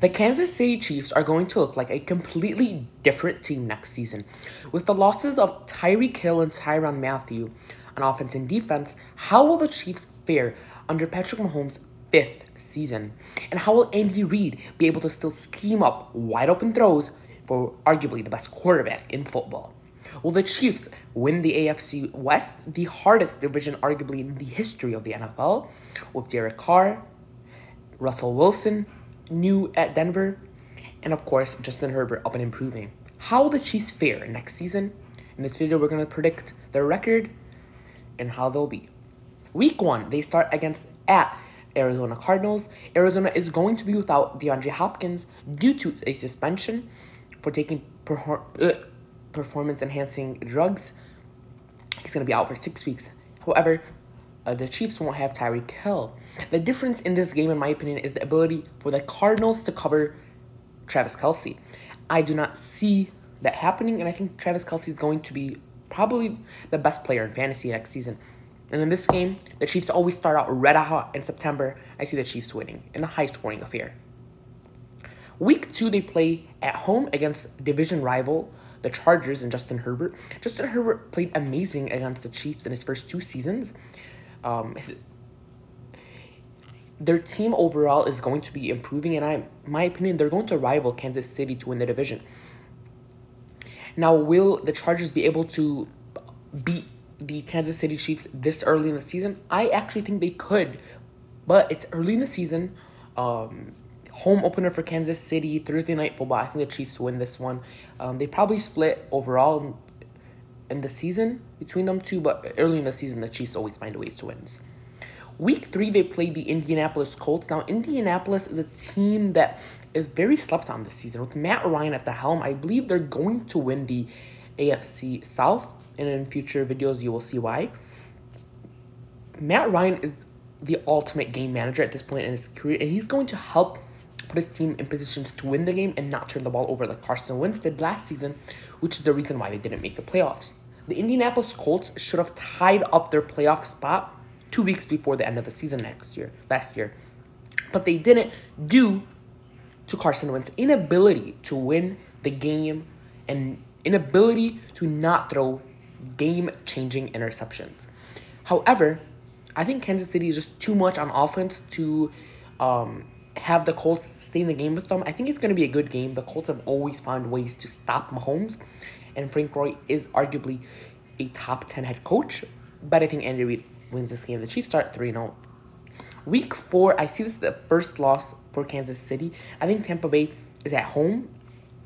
The Kansas City Chiefs are going to look like a completely different team next season. With the losses of Tyreek Hill and Tyrann Mathieu on offense and defense, how will the Chiefs fare under Patrick Mahomes' fifth season? And how will Andy Reid be able to still scheme up wide open throws for arguably the best quarterback in football? Will the Chiefs win the AFC West, the hardest division arguably in the history of the NFL, with Derek Carr, Russell Wilson, new at Denver, and of course, Justin Herbert up and improving? How will the Chiefs fare next season? In this video, we're going to predict their record and how they'll be. Week 1, they start against at Arizona Cardinals. Arizona is going to be without DeAndre Hopkins due to a suspension for taking performance-enhancing drugs. He's going to be out for 6 weeks. However, the Chiefs won't have Tyreek Hill. The difference in this game, in my opinion, is the ability for the Cardinals to cover Travis Kelce. I do not see that happening, and I think Travis Kelce is going to be probably the best player in fantasy next season. And in this game, the Chiefs always start out red hot in September. I see the Chiefs winning in a high-scoring affair. Week 2, they play at home against division rival, the Chargers, and Justin Herbert. Justin Herbert played amazing against the Chiefs in his first 2 seasons. Their team overall is going to be improving, and in my opinion, they're going to rival Kansas City to win the division. Now, will the Chargers be able to beat the Kansas City Chiefs this early in the season? I actually think they could, but it's early in the season. Home opener for Kansas City, Thursday Night Football. I think the Chiefs win this one. They probably split overall in the season between them two, but early in the season, the Chiefs always find ways to win. Week 3, they played the Indianapolis Colts. Now, Indianapolis is a team that is very slept on this season. With Matt Ryan at the helm, I believe they're going to win the AFC South, and in future videos, you will see why. Matt Ryan is the ultimate game manager at this point in his career, and he's going to help put his team in positions to win the game and not turn the ball over like Carson Wentz did last season, which is the reason why they didn't make the playoffs. The Indianapolis Colts should have tied up their playoff spot 2 weeks before the end of the season last year. But they didn't due to Carson Wentz's inability to win the game and inability to not throw game-changing interceptions. However, I think Kansas City is just too much on offense to have the Colts stay in the game with them. I think it's going to be a good game. The Colts have always found ways to stop Mahomes, and Frank Roy is arguably a top 10 head coach, but I think Andy Reid wins this game. The Chiefs start 3-0. Week 4, I see this as the first loss for Kansas City. I think Tampa Bay is at home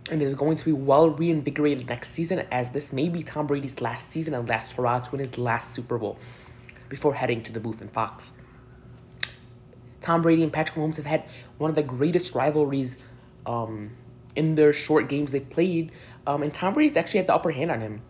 and is going to be well reinvigorated next season, as this may be Tom Brady's last season and last hurrah to win his last Super Bowl before heading to the booth in Fox. Tom Brady and Patrick Mahomes have had one of the greatest rivalries in their short games they played, and Tom Brady's actually had the upper hand on him.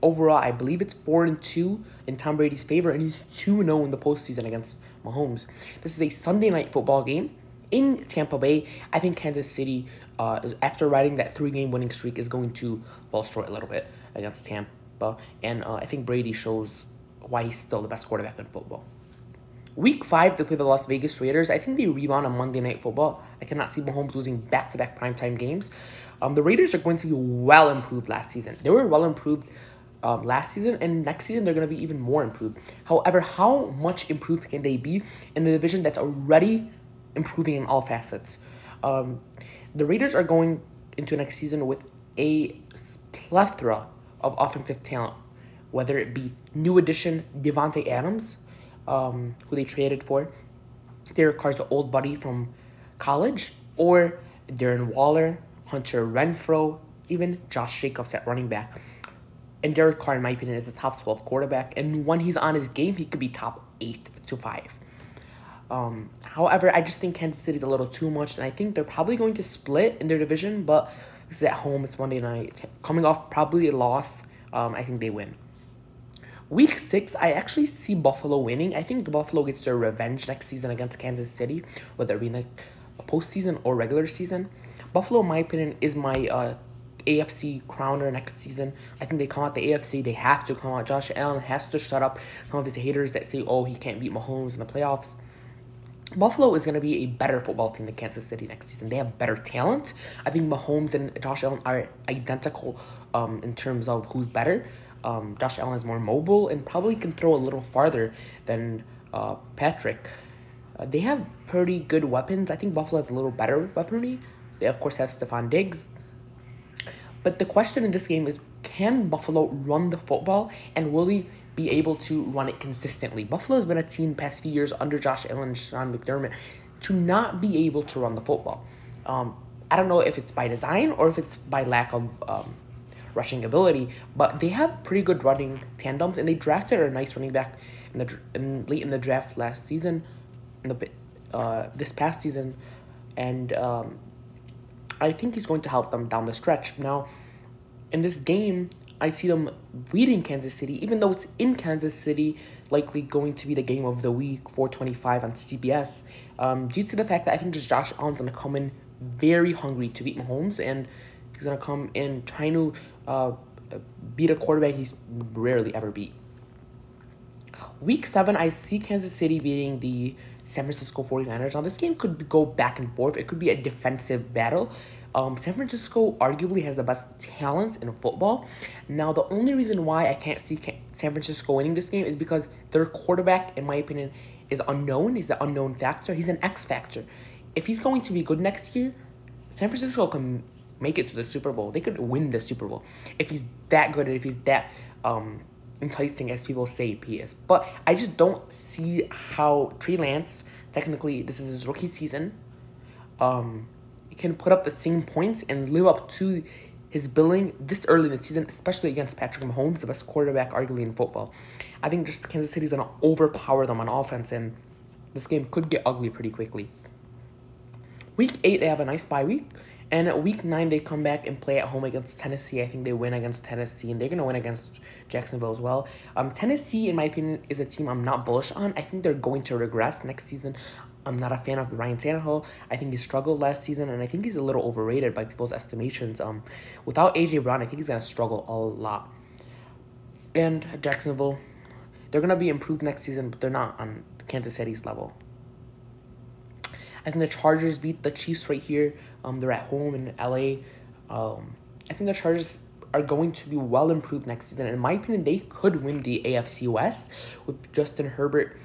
Overall, I believe it's 4-2 in Tom Brady's favor, and he's 2-0 in the postseason against Mahomes. This is a Sunday night football game in Tampa Bay. I think Kansas City, after riding that 3-game winning streak, is going to fall short a little bit against Tampa, and I think Brady shows why he's still the best quarterback in football. Week 5, they play the Las Vegas Raiders. I think they rebound on Monday Night Football. I cannot see Mahomes losing back-to-back primetime games. The Raiders are going to be well improved last season. They were well improved last season, and next season they're going to be even more improved. However, how much improved can they be in a division that's already improving in all facets? The Raiders are going into next season with a plethora of offensive talent, whether it be new addition Devontae Adams, who they traded for, Derek Carr's old buddy from college, or Darren Waller, Hunter Renfrow, even Josh Jacobs at running back. And Derek Carr, in my opinion, is a top 12 quarterback, and when he's on his game, he could be top 8 to 5. However, I just think Kansas City is a little too much, and I think they're probably going to split in their division, but this is at home, it's Monday night. Coming off probably a loss, I think they win. Week 6, I actually see Buffalo winning. I think Buffalo gets their revenge next season against Kansas City, whether it be like a postseason or regular season. Buffalo, in my opinion, is my AFC crowner next season. I think they come out the AFC. They have to come out. Josh Allen has to shut up some of his haters that say, oh, he can't beat Mahomes in the playoffs. Buffalo is going to be a better football team than Kansas City next season. They have better talent. I think Mahomes and Josh Allen are identical in terms of who's better. Josh Allen is more mobile and probably can throw a little farther than Patrick. They have pretty good weapons. I think Buffalo has a little better weaponry. They, of course, have Stephon Diggs. But the question in this game is, can Buffalo run the football, and will he be able to run it consistently? Buffalo has been a team past few years under Josh Allen and Sean McDermott to not be able to run the football. I don't know if it's by design or if it's by lack of rushing ability, but they have pretty good running tandems, and they drafted a nice running back late in the draft last season, this past season, and I think he's going to help them down the stretch. Now, in this game, I see them beating Kansas City, even though it's in Kansas City, likely going to be the game of the week, 4:25 on CBS, due to the fact that I think just Josh Allen's going to come in very hungry to beat Mahomes, and he's going to come in trying to beat a quarterback he's rarely ever beat. Week 7, I see Kansas City beating the San Francisco 49ers. Now, this game could go back and forth. It could be a defensive battle. San Francisco arguably has the best talent in football. Now, the only reason why I can't see San Francisco winning this game is because their quarterback, in my opinion, is unknown. He's an unknown factor. He's an X factor. If he's going to be good next year, San Francisco can make it to the Super Bowl. They could win the Super Bowl if he's that good and if he's that enticing as people say he is. But I just don't see how Trey Lance, technically this is his rookie season, can put up the same points and live up to his billing this early in the season, especially against Patrick Mahomes, the best quarterback arguably in football. I think just Kansas City's going to overpower them on offense, and this game could get ugly pretty quickly. Week 8, they have a nice bye week. And week 9, they come back and play at home against Tennessee. I think they win against Tennessee, and they're going to win against Jacksonville as well. Tennessee, in my opinion, is a team I'm not bullish on. I think they're going to regress next season. I'm not a fan of Ryan Tannehill. I think he struggled last season, and I think he's a little overrated by people's estimations. Without A.J. Brown, I think he's going to struggle a lot. And Jacksonville, they're going to be improved next season, but they're not on Kansas City's level. I think the Chargers beat the Chiefs right here. They're at home in LA. I think the Chargers are going to be well improved next season. In my opinion, they could win the AFC West with Justin Herbert.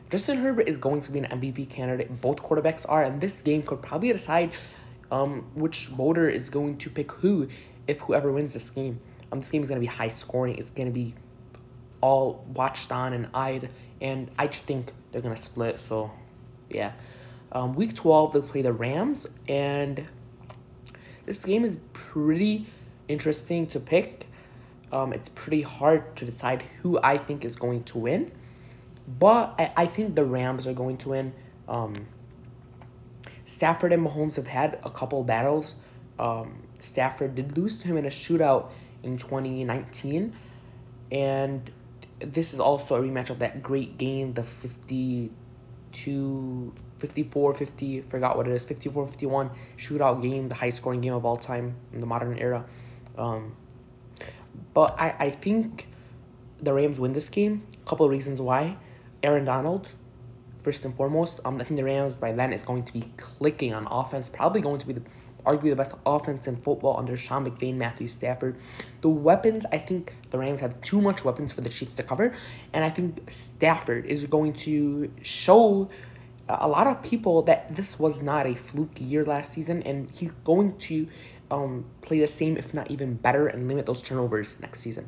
Justin Herbert is going to be an MVP candidate. Both quarterbacks are, and this game could probably decide which voter is going to pick who if whoever wins this game. This game is going to be high scoring. It's going to be all watched on and eyed, and I just think they're going to split. So, yeah. Week 12, they play the Rams, and this game is pretty interesting to pick. It's pretty hard to decide who I think is going to win, but I think the Rams are going to win. Stafford and Mahomes have had a couple battles. Stafford did lose to him in a shootout in 2019, and this is also a rematch of that great game, the 54-50, forgot what it is, 54-51 shootout game, the high-scoring game of all time in the modern era. But I think the Rams win this game. A couple of reasons why. Aaron Donald, first and foremost. I think the Rams by then is going to be clicking on offense, probably going to be arguably the best offense in football under Sean McVay, Matthew Stafford. The weapons, I think the Rams have too much weapons for the Chiefs to cover, and I think Stafford is going to show a lot of people that this was not a fluke year last season, and he's going to play the same, if not even better, and limit those turnovers next season.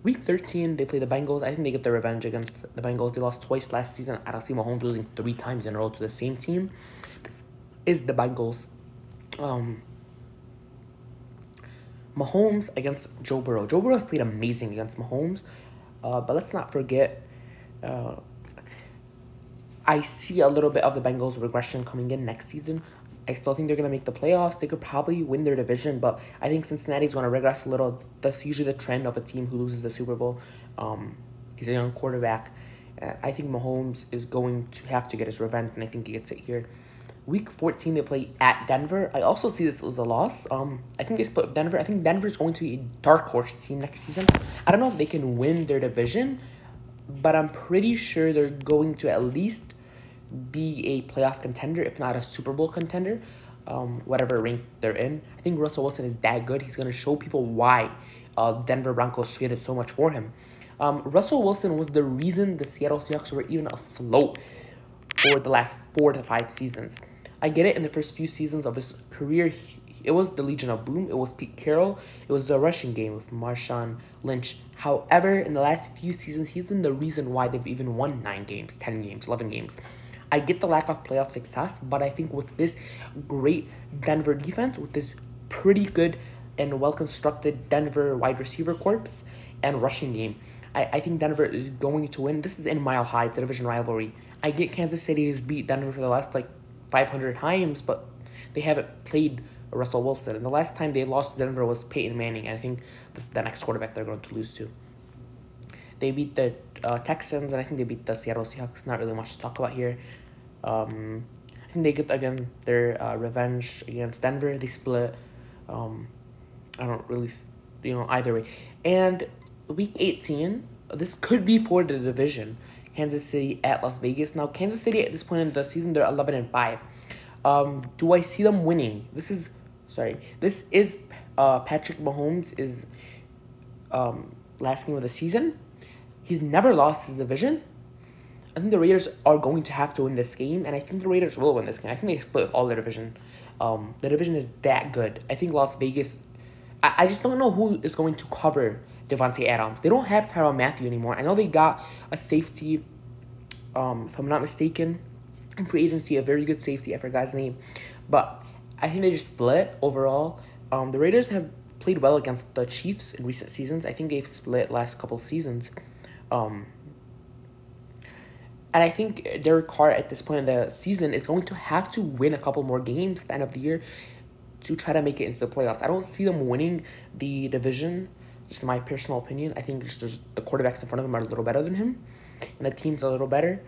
Week 13, they play the Bengals. I think they get their revenge against the Bengals. They lost twice last season. I don't see Mahomes losing 3 times in a row to the same team. This is the Bengals. Mahomes against Joe Burrow. Joe Burrow has played amazing against Mahomes, but let's not forget, I see a little bit of the Bengals regression coming in next season. I still think they're going to make the playoffs. They could probably win their division, but I think Cincinnati's going to regress a little. That's usually the trend of a team who loses the Super Bowl. He's a young quarterback. I think Mahomes is going to have to get his revenge, and I think he gets it here. Week 14, they play at Denver. I also see this as a loss. I think they split Denver. I think Denver's going to be a dark horse team next season. I don't know if they can win their division, but I'm pretty sure they're going to at least be a playoff contender, if not a Super Bowl contender, whatever rank they're in. I think Russell Wilson is that good. He's going to show people why Denver Broncos traded so much for him. Russell Wilson was the reason the Seattle Seahawks were even afloat for the last 4 to 5 seasons. I get it, in the first few seasons of his career, it was the Legion of Boom, it was Pete Carroll, it was the rushing game with Marshawn Lynch. However, in the last few seasons, he's been the reason why they've even won 9 games, 10 games, 11 games. I get the lack of playoff success, but I think with this great Denver defense, with this pretty good and well-constructed Denver wide receiver corps and rushing game, I think Denver is going to win. This is in Mile High. It's a division rivalry. I get Kansas City has beat Denver for the last, 500 times, but they haven't played Russell Wilson. And the last time they lost to Denver was Peyton Manning, and I think this is the next quarterback they're going to lose to. They beat the Texans, and I think they beat the Seattle Seahawks. Not really much to talk about here. I think they get, again, their revenge against Denver. They split. I don't really, either way. And Week 18, this could be for the division. Kansas City at Las Vegas. Now, Kansas City at this point in the season, they're 11-5. Do I see them winning? This is Patrick Mahomes' last game of the season. He's never lost his division. I think the Raiders are going to have to win this game, and I think the Raiders will win this game. I think they split all their division. The division is that good. I think Las Vegas, I just don't know who is going to cover Devontae Adams. They don't have Tyrann Mathieu anymore. I know they got a safety, if I'm not mistaken, in free agency, a very good safety. I forgot his name. But I think they just split overall. The Raiders have played well against the Chiefs in recent seasons. I think they've split last couple seasons. And I think Derek Carr at this point in the season is going to have to win a couple more games at the end of the year to try to make it into the playoffs. I don't see them winning the division, just in my personal opinion. I think just the quarterbacks in front of them are a little better than him, and the team's a little better.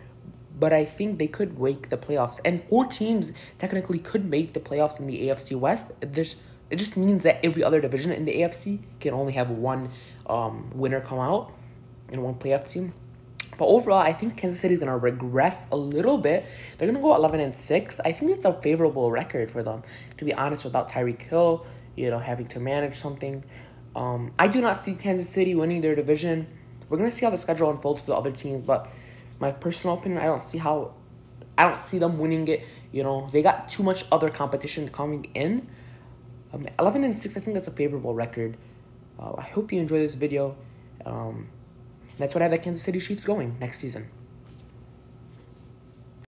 But I think they could make the playoffs. And 4 teams technically could make the playoffs in the AFC West. It just means that every other division in the AFC can only have one winner come out in one playoff team. But overall, I think Kansas City is going to regress a little bit. They're going to go 11-6. I think it's a favorable record for them, to be honest, without Tyreek Hill, having to manage something. I do not see Kansas City winning their division. We're going to see how the schedule unfolds for the other teams, but my personal opinion, I don't see them winning it. They got too much other competition coming in. 11-6, I think that's a favorable record. I hope you enjoy this video. That's what I have the Kansas City Chiefs going next season.